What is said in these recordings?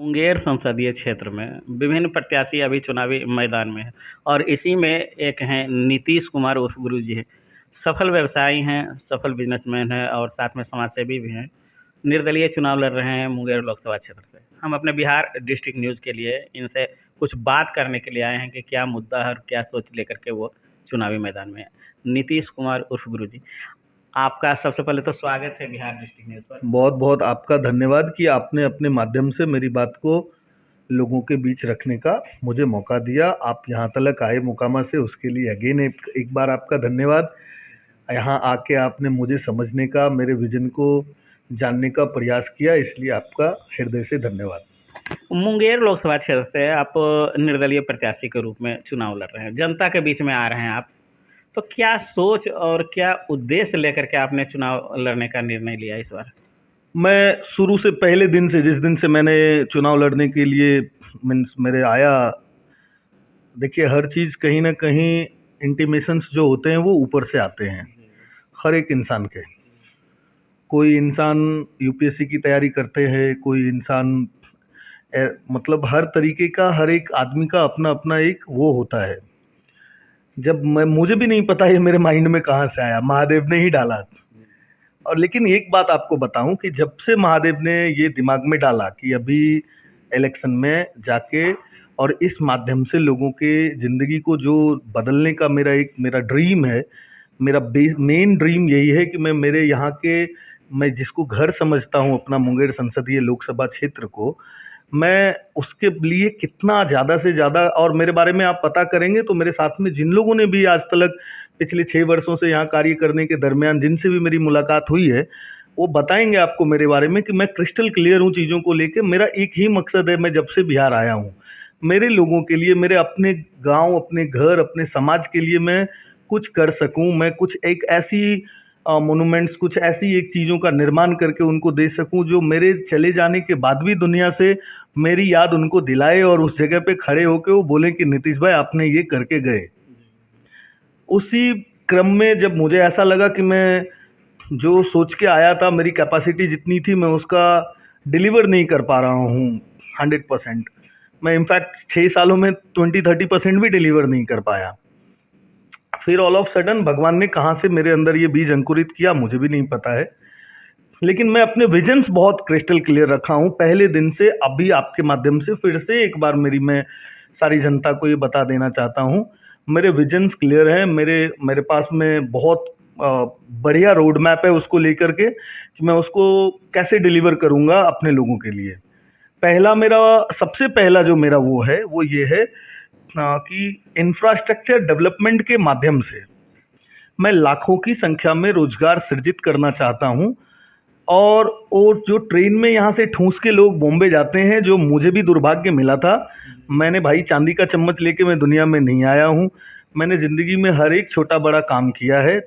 मुंगेर संसदीय क्षेत्र में विभिन्न प्रत्याशी अभी चुनावी मैदान में हैं और इसी में एक हैं नीतीश कुमार उर्फ गुरु जी हैं। सफल व्यवसायी हैं, सफल बिजनेसमैन हैं और साथ में समाजसेवी भी हैं। निर्दलीय चुनाव लड़ रहे हैं मुंगेर लोकसभा क्षेत्र से। हम अपने बिहार डिस्ट्रिक्ट न्यूज़ के लिए इनसे कुछ बात करने के लिए आए हैं कि क्या मुद्दा है और क्या सोच लेकर के वो चुनावी मैदान में हैं। नीतीश कुमार उर्फ गुरु जी, आपका सबसे पहले तो स्वागत है बिहार डिस्ट्रिक्ट न्यूज़ पर। बहुत बहुत आपका धन्यवाद कि आपने अपने माध्यम से मेरी बात को लोगों के बीच रखने का मुझे मौका दिया। आप यहाँ तक आए मोकामा से, उसके लिए अगेन एक बार आपका धन्यवाद। यहाँ आके आपने मुझे समझने का, मेरे विजन को जानने का प्रयास किया, इसलिए आपका हृदय से धन्यवाद। मुंगेर लोकसभा क्षेत्र से आप निर्दलीय प्रत्याशी के रूप में चुनाव लड़ रहे हैं, जनता के बीच में आ रहे हैं आप, तो क्या सोच और क्या उद्देश्य लेकर के आपने चुनाव लड़ने का निर्णय लिया इस बार? मैं शुरू से, पहले दिन से, जिस दिन से मैंने चुनाव लड़ने के लिए मीन्स मेरे आया, देखिए हर चीज़ कहीं ना कहीं इंटीमेशंस जो होते हैं वो ऊपर से आते हैं हर एक इंसान के। कोई इंसान यूपीएससी की तैयारी करते हैं, कोई इंसान मतलब हर तरीके का, हर एक आदमी का अपना अपना एक वो होता है। जब मुझे भी नहीं पता ये मेरे माइंड में कहाँ से आया, महादेव ने ही डाला। और लेकिन एक बात आपको बताऊं कि जब से महादेव ने ये दिमाग में डाला कि अभी इलेक्शन में जाके और इस माध्यम से लोगों के ज़िंदगी को जो बदलने का मेरा ड्रीम है, मेरा मेन ड्रीम यही है कि मैं मेरे यहाँ के, मैं जिसको घर समझता हूँ अपना मुंगेर संसदीय लोकसभा क्षेत्र को, मैं उसके लिए कितना ज़्यादा से ज़्यादा, और मेरे बारे में आप पता करेंगे तो मेरे साथ में जिन लोगों ने भी आज तक पिछले 6 वर्षों से यहाँ कार्य करने के दरमियान जिनसे भी मेरी मुलाकात हुई है, वो बताएंगे आपको मेरे बारे में कि मैं क्रिस्टल क्लियर हूँ चीज़ों को लेके। मेरा एक ही मकसद है, मैं जब से बिहार आया हूँ, मेरे लोगों के लिए, मेरे अपने गाँव, अपने घर, अपने समाज के लिए मैं कुछ कर सकूँ। मैं कुछ एक ऐसी मोनूमेंट्स, कुछ ऐसी एक चीज़ों का निर्माण करके उनको दे सकूं जो मेरे चले जाने के बाद भी दुनिया से मेरी याद उनको दिलाए और उस जगह पे खड़े होकर वो बोले कि नीतीश भाई आपने ये करके गए। उसी क्रम में जब मुझे ऐसा लगा कि मैं जो सोच के आया था, मेरी कैपेसिटी जितनी थी, मैं उसका डिलीवर नहीं कर पा रहा हूँ 100%। मैं इनफैक्ट 6 सालों में 20-30% भी डिलीवर नहीं कर पाया। फिर ऑल ऑफ सडन भगवान ने कहाँ से मेरे अंदर ये बीज अंकुरित किया मुझे भी नहीं पता है, लेकिन मैं अपने विजन्स बहुत क्रिस्टल क्लियर रखा हूँ पहले दिन से। अभी आपके माध्यम से फिर से एक बार मैं सारी जनता को ये बता देना चाहता हूँ, मेरे विजन्स क्लियर हैं। मेरे पास में बहुत बढ़िया रोड मैप है उसको लेकर के कि मैं उसको कैसे डिलीवर करूँगा अपने लोगों के लिए। सबसे पहला जो मेरा वो है वो ये है कि इंफ्रास्ट्रक्चर डेवलपमेंट के माध्यम से मैं लाखों की संख्या में रोजगार सृजित करना चाहता हूं। और जो ट्रेन में यहाँ से ठूंस के लोग बॉम्बे जाते हैं, जो मुझे भी दुर्भाग्य मिला था, मैंने भाई चांदी का चम्मच लेके मैं दुनिया में नहीं आया हूँ। मैंने ज़िंदगी में हर एक छोटा बड़ा काम किया है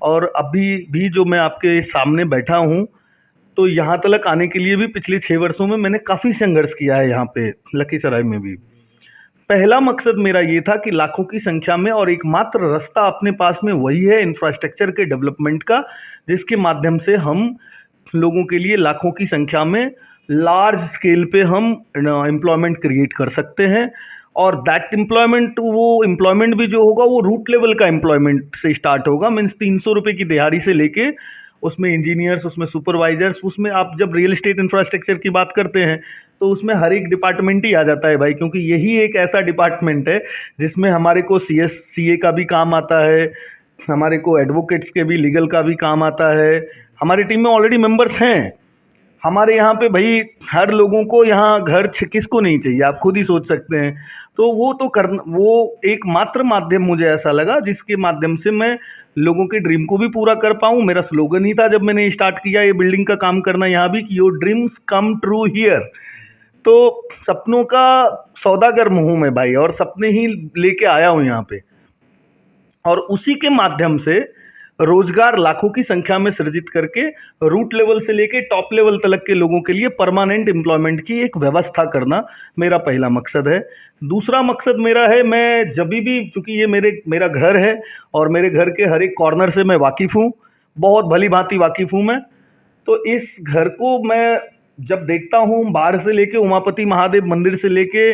और अभी भी जो मैं आपके सामने बैठा हूँ, तो यहाँ तक आने के लिए भी पिछले 6 वर्षों में मैंने काफ़ी संघर्ष किया है। यहाँ पे लखीसराय में भी पहला मकसद मेरा ये था कि लाखों की संख्या में, और एकमात्र रास्ता अपने पास में वही है इंफ्रास्ट्रक्चर के डेवलपमेंट का, जिसके माध्यम से हम लोगों के लिए लाखों की संख्या में लार्ज स्केल पे हम एम्प्लॉयमेंट क्रिएट कर सकते हैं। और दैट एम्प्लॉयमेंट, वो एम्प्लॉयमेंट भी जो होगा वो रूट लेवल का एम्प्लॉयमेंट से स्टार्ट होगा। मीन्स 300 रुपये की दिहाड़ी से लेके उसमें इंजीनियर्स, उसमें सुपरवाइजर्स, उसमें आप जब रियल एस्टेट इंफ्रास्ट्रक्चर की बात करते हैं तो उसमें हर एक डिपार्टमेंट ही आ जाता है भाई, क्योंकि यही एक ऐसा डिपार्टमेंट है जिसमें हमारे को CA का भी काम आता है, हमारे को एडवोकेट्स के भी, लीगल का भी काम आता है। हमारी टीम में ऑलरेडी मेंबर्स हैं हमारे यहाँ पे भाई। हर लोगों को यहाँ घर किसको नहीं चाहिए, आप खुद ही सोच सकते हैं। तो वो एक मात्र माध्यम मुझे ऐसा लगा जिसके माध्यम से मैं लोगों के ड्रीम को भी पूरा कर पाऊँ। मेरा स्लोगन ही था जब मैंने स्टार्ट किया ये बिल्डिंग का काम करना यहाँ भी, कि your dreams come true here. तो सपनों का सौदागर हूँ मैं भाई, और सपने ही लेके आया हूँ यहाँ पे, और उसी के माध्यम से रोजगार लाखों की संख्या में सृजित करके रूट लेवल से लेके टॉप लेवल तक के लोगों के लिए परमानेंट एम्प्लॉयमेंट की एक व्यवस्था करना मेरा पहला मकसद है। दूसरा मकसद मेरा है, मैं जब भी, चूँकि ये मेरा घर है और मेरे घर के हर एक कॉर्नर से मैं वाकिफ़ हूँ, बहुत भली भांति वाकिफ़ हूँ मैं, तो इस घर को मैं जब देखता हूँ बाहर से लेके उमापति महादेव मंदिर से लेके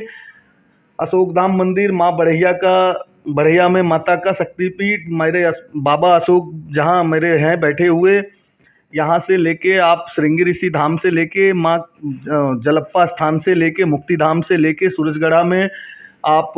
अशोकधाम मंदिर, माँ बढ़ैया में माता का शक्तिपीठ, मेरे बाबा अशोक जहाँ मेरे हैं बैठे हुए, यहाँ से लेके आप श्रृंगी ऋषि धाम से लेके माँ जलप्पा स्थान से लेके मुक्ति धाम से लेके सूरजगढ़ा में आप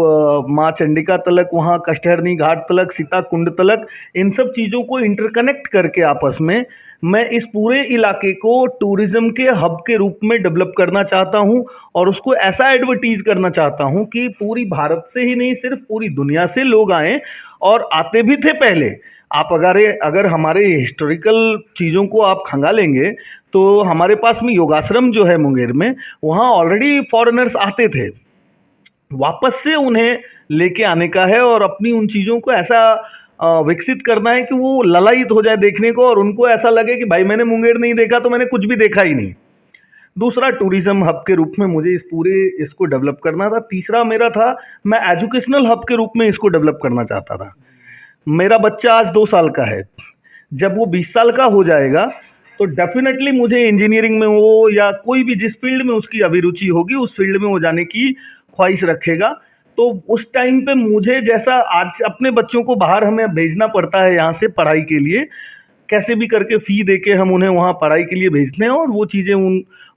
माँ चंडिका तलक, वहाँ कष्टहरनी घाट तलक, सीता कुंड तलक, इन सब चीज़ों को इंटरकनेक्ट करके आपस में मैं इस पूरे इलाके को टूरिज़्म के हब के रूप में डेवलप करना चाहता हूँ और उसको ऐसा एडवर्टीज़ करना चाहता हूँ कि पूरी भारत से ही नहीं, सिर्फ पूरी दुनिया से लोग आएँ, और आते भी थे पहले। आप अगर हमारे हिस्टोरिकल चीज़ों को आप खंगालेंगे तो हमारे पास में योगाश्रम जो है मुंगेर में, वहाँ ऑलरेडी फॉरेनर्स आते थे। वापस से उन्हें लेके आने का है और अपनी उन चीज़ों को ऐसा विकसित करना है कि वो ललायित हो जाए देखने को और उनको ऐसा लगे कि भाई मैंने मुंगेर नहीं देखा तो मैंने कुछ भी देखा ही नहीं। दूसरा, टूरिज़्म हब के रूप में मुझे इसको डेवलप करना था। तीसरा मेरा था, मैं एजुकेशनल हब के रूप में इसको डेवलप करना चाहता था। मेरा बच्चा आज 2 साल का है, जब वो 20 साल का हो जाएगा तो डेफिनेटली मुझे इंजीनियरिंग में हो या कोई भी जिस फील्ड में उसकी अभिरुचि होगी उस फील्ड में वो जाने की ख्वाहिश रखेगा। तो उस टाइम पे मुझे, जैसा आज अपने बच्चों को बाहर हमें भेजना पड़ता है यहाँ से पढ़ाई के लिए, कैसे भी करके फ़ी दे के हम उन्हें वहाँ पढ़ाई के लिए भेजते हैं, और वो चीज़ें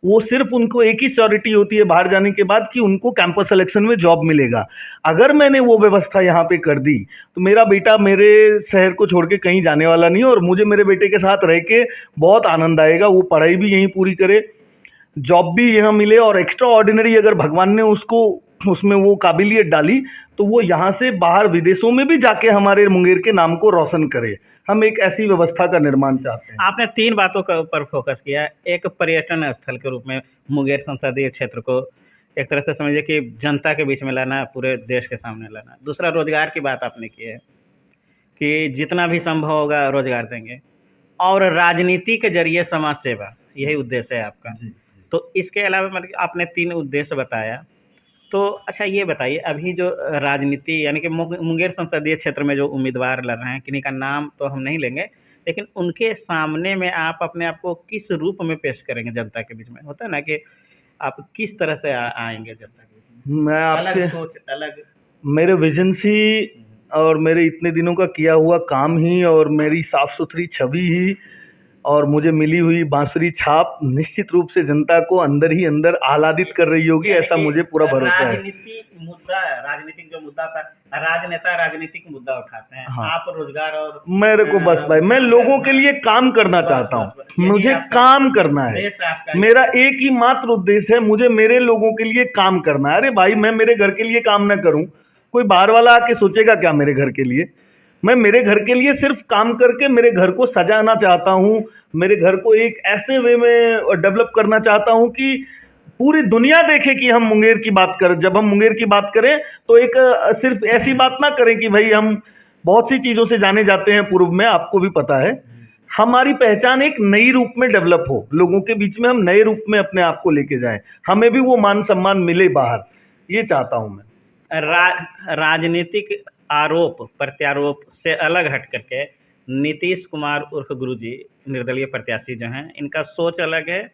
वो सिर्फ उनको एक ही श्योरिटी होती है बाहर जाने के बाद कि उनको कैंपस सिलेक्शन में जॉब मिलेगा। अगर मैंने वो व्यवस्था यहाँ पे कर दी तो मेरा बेटा मेरे शहर को छोड़ के कहीं जाने वाला नहीं, और मुझे मेरे बेटे के साथ रह के बहुत आनंद आएगा। वो पढ़ाई भी यहीं पूरी करे, जॉब भी यहाँ मिले, और एक्स्ट्रा ऑर्डिनरी अगर भगवान ने उसको उसमें वो काबिलियत डाली तो वो यहाँ से बाहर विदेशों में भी जाके हमारे मुंगेर के नाम को रोशन करे। हम एक ऐसी व्यवस्था का निर्माण चाहते हैं। आपने 3 बातों के ऊपर फोकस किया। एक, पर्यटन स्थल के रूप में मुंगेर संसदीय क्षेत्र को एक तरह से समझिए कि जनता के बीच में लाना, पूरे देश के सामने लाना। दूसरा, रोजगार की बात आपने की है कि जितना भी संभव होगा रोजगार देंगे, और राजनीति के जरिए समाज सेवा, यही उद्देश्य है आपका। तो इसके अलावा मतलब आपने 3 उद्देश्य बताया। तो अच्छा ये बताइए, अभी जो राजनीति यानी कि मुंगेर संसदीय क्षेत्र में जो उम्मीदवार लड़ रहे हैं, किन्हीं का नाम तो हम नहीं लेंगे, लेकिन उनके सामने में आप अपने आप को किस रूप में पेश करेंगे जनता के बीच में? होता है ना कि आप किस तरह से आएंगे जनता के बीच में? मैं अलग आपके सोच, अलग मेरे विजन ही और मेरे इतने दिनों का किया हुआ काम ही और मेरी साफ सुथरी छवि ही और मुझे मिली हुई बांसुरी छाप निश्चित रूप से जनता को अंदर ही अंदर आह्लादित कर रही होगी, ऐसा मुझे पूरा भरोसा है। राजनीतिक जो मुद्दा था, राजनेता राजनीतिक मुद्दा उठाते हैं। हाँ। आप रोजगार और मेरे को बस भाई, मैं लोगों के लिए काम करना चाहता हूँ। मुझे काम करना है, देश आपका मेरा एक ही मात्र उद्देश्य है, मुझे मेरे लोगों के लिए काम करना है। अरे भाई, मैं मेरे घर के लिए काम ना करूं, कोई बाहर वाला आके सोचेगा क्या मेरे घर के लिए? मैं मेरे घर के लिए सिर्फ काम करके मेरे घर को सजाना चाहता हूँ, मेरे घर को एक ऐसे वे में डेवलप करना चाहता हूँ कि पूरी दुनिया देखे कि हम मुंगेर की बात करें। जब हम मुंगेर की बात करें तो एक सिर्फ ऐसी बात ना करें कि भाई हम बहुत सी चीज़ों से जाने जाते हैं पूर्व में, आपको भी पता है। हमारी पहचान एक नई रूप में डेवलप हो, लोगों के बीच में हम नए रूप में अपने आप को लेके जाएं, हमें भी वो मान सम्मान मिले बाहर, ये चाहता हूँ मैं। राजनीतिक आरोप प्रत्यारोप से अलग हट करके नीतीश कुमार उर्फ गुरुजी, निर्दलीय प्रत्याशी जो हैं, इनका सोच अलग है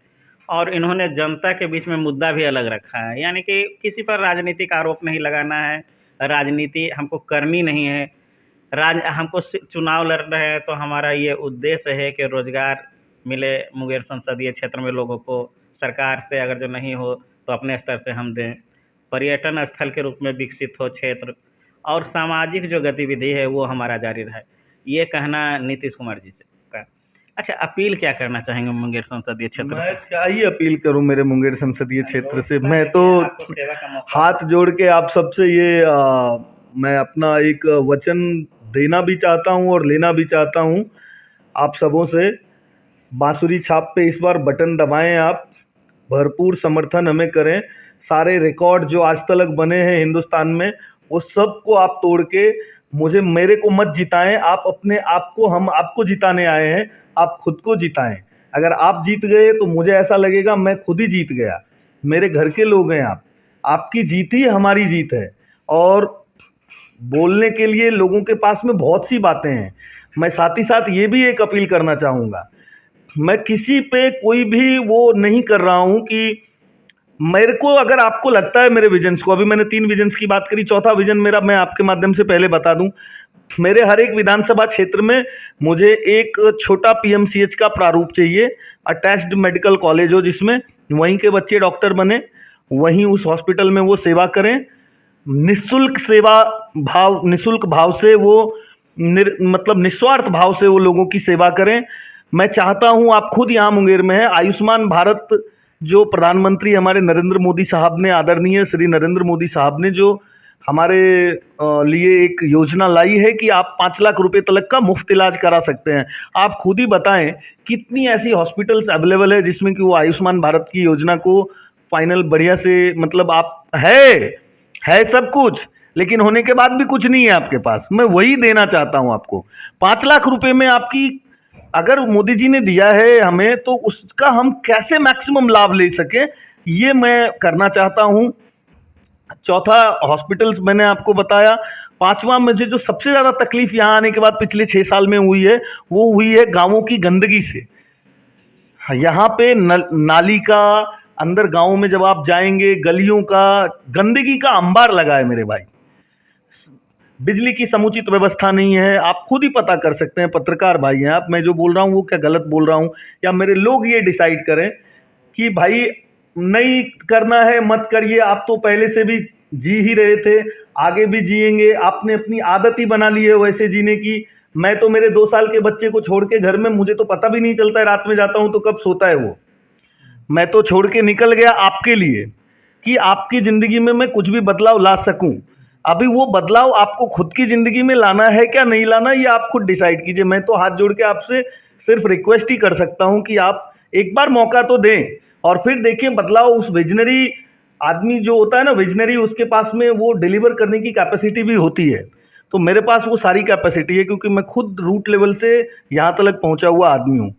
और इन्होंने जनता के बीच में मुद्दा भी अलग रखा है। यानी कि किसी पर राजनीतिक आरोप नहीं लगाना है, राजनीति हमको करनी नहीं है, हमको चुनाव लड़ रहे हैं तो हमारा ये उद्देश्य है कि रोजगार मिले मुंगेर संसदीय क्षेत्र में लोगों को, सरकार से अगर जो नहीं हो तो अपने स्तर से हम दें, पर्यटन स्थल के रूप में विकसित हो क्षेत्र, और सामाजिक जो गतिविधि है वो हमारा जारी रहे। ये कहना नीतीश कुमार जी से का। अच्छा, अपील क्या करना चाहेंगे मुंगेर संसदीय क्षेत्र मैं से? क्या ही अपील करूं मेरे मुंगेर संसदीय क्षेत्र से? मैं तो हाथ जोड़ के आप सबसे ये मैं अपना एक वचन देना भी चाहता हूं और लेना भी चाहता हूं आप सबों से। बांसुरी छाप पे इस बार बटन दबाएं, आप भरपूर समर्थन हमें करें। सारे रिकॉर्ड जो आज तक बने हैं हिंदुस्तान में वो सब को आप तोड़ के मेरे को मत जिताएं, आप अपने आप को, हम आपको जिताने आए हैं, आप खुद को जिताएं। अगर आप जीत गए तो मुझे ऐसा लगेगा मैं खुद ही जीत गया। मेरे घर के लोग हैं आप, आपकी जीत ही हमारी जीत है। और बोलने के लिए लोगों के पास में बहुत सी बातें हैं। मैं साथ ही साथ ये भी एक अपील करना चाहूँगा, मैं किसी पे कोई भी वो नहीं कर रहा हूँ कि मेरे को, अगर आपको लगता है मेरे विजन्स को, अभी मैंने 3 विजन्स की बात करी, चौथा विजन मेरा मैं आपके माध्यम से पहले बता दूं। मेरे हर एक विधानसभा क्षेत्र में मुझे एक छोटा पीएमसीएच का प्रारूप चाहिए, अटैच्ड मेडिकल कॉलेज हो, जिसमें वहीं के बच्चे डॉक्टर बने, वहीं उस हॉस्पिटल में वो सेवा करें, निःशुल्क भाव से वो मतलब निस्वार्थ भाव से वो लोगों की सेवा करें। मैं चाहता हूं, आप खुद यहाँ मुंगेर में है, आयुष्मान भारत जो प्रधानमंत्री हमारे नरेंद्र मोदी साहब ने, आदरणीय श्री नरेंद्र मोदी साहब ने जो हमारे लिए एक योजना लाई है कि आप 5 लाख रुपए तक का मुफ्त इलाज करा सकते हैं। आप खुद ही बताएं कितनी ऐसी हॉस्पिटल्स अवेलेबल है जिसमें कि वो आयुष्मान भारत की योजना को फाइनल बढ़िया से, मतलब आप है सब कुछ, लेकिन होने के बाद भी कुछ नहीं है आपके पास। मैं वही देना चाहता हूं आपको। 5 लाख रुपए में आपकी, अगर मोदी जी ने दिया है हमें, तो उसका हम कैसे मैक्सिमम लाभ ले सके, ये मैं करना चाहता हूं। चौथा, हॉस्पिटल्स मैंने आपको बताया। पांचवा, मुझे जो सबसे ज़्यादा तकलीफ यहाँ आने के बाद पिछले 6 साल में हुई है, वो हुई है गांवों की गंदगी से। यहाँ पे नाली का, अंदर गांव में जब आप जाएंगे, गलियों का गंदगी का अंबार लगा है मेरे भाई। बिजली की समुचित व्यवस्था नहीं है, आप खुद ही पता कर सकते हैं, पत्रकार भाई हैं आप, मैं जो बोल रहा हूँ वो क्या गलत बोल रहा हूँ, या मेरे लोग ये डिसाइड करें कि भाई नहीं करना है मत करिए। आप तो पहले से भी जी ही रहे थे, आगे भी जिएंगे, आपने अपनी आदत ही बना ली है वैसे जीने की। मैं तो मेरे 2 साल के बच्चे को छोड़ के घर में, मुझे तो पता भी नहीं चलता है, रात में जाता हूँ तो कब सोता है वो। मैं तो छोड़ के निकल गया आपके लिए कि आपकी ज़िंदगी में मैं कुछ भी बदलाव ला सकूं। अभी वो बदलाव आपको खुद की ज़िंदगी में लाना है क्या नहीं लाना, ये आप खुद डिसाइड कीजिए। मैं तो हाथ जोड़ के आपसे सिर्फ रिक्वेस्ट ही कर सकता हूं कि आप एक बार मौका तो दें, और फिर देखिए बदलाव। उस विजनरी आदमी जो होता है ना, विजनरी, उसके पास में वो डिलीवर करने की कैपेसिटी भी होती है। तो मेरे पास वो सारी कैपेसिटी है, क्योंकि मैं खुद रूट लेवल से यहाँ तक पहुँचा हुआ आदमी हूँ।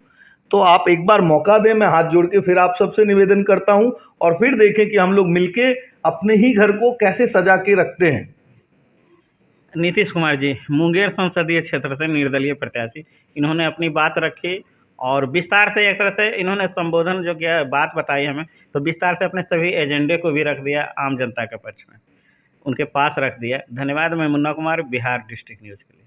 तो आप एक बार मौका दें, मैं हाथ जोड़ के फिर आप सबसे निवेदन करता हूं, और फिर देखें कि हम लोग मिलके अपने ही घर को कैसे सजा के रखते हैं। नीतीश कुमार जी मुंगेर संसदीय क्षेत्र से निर्दलीय प्रत्याशी, इन्होंने अपनी बात रखी और विस्तार से, एक तरह से इन्होंने संबोधन जो किया, बात बताई हमें, तो विस्तार से अपने सभी एजेंडे को भी रख दिया आम जनता के पक्ष में, उनके पास रख दिया। धन्यवाद। मैं मुन्ना कुमार, बिहार डिस्ट्रिक्ट न्यूज़ के लिए।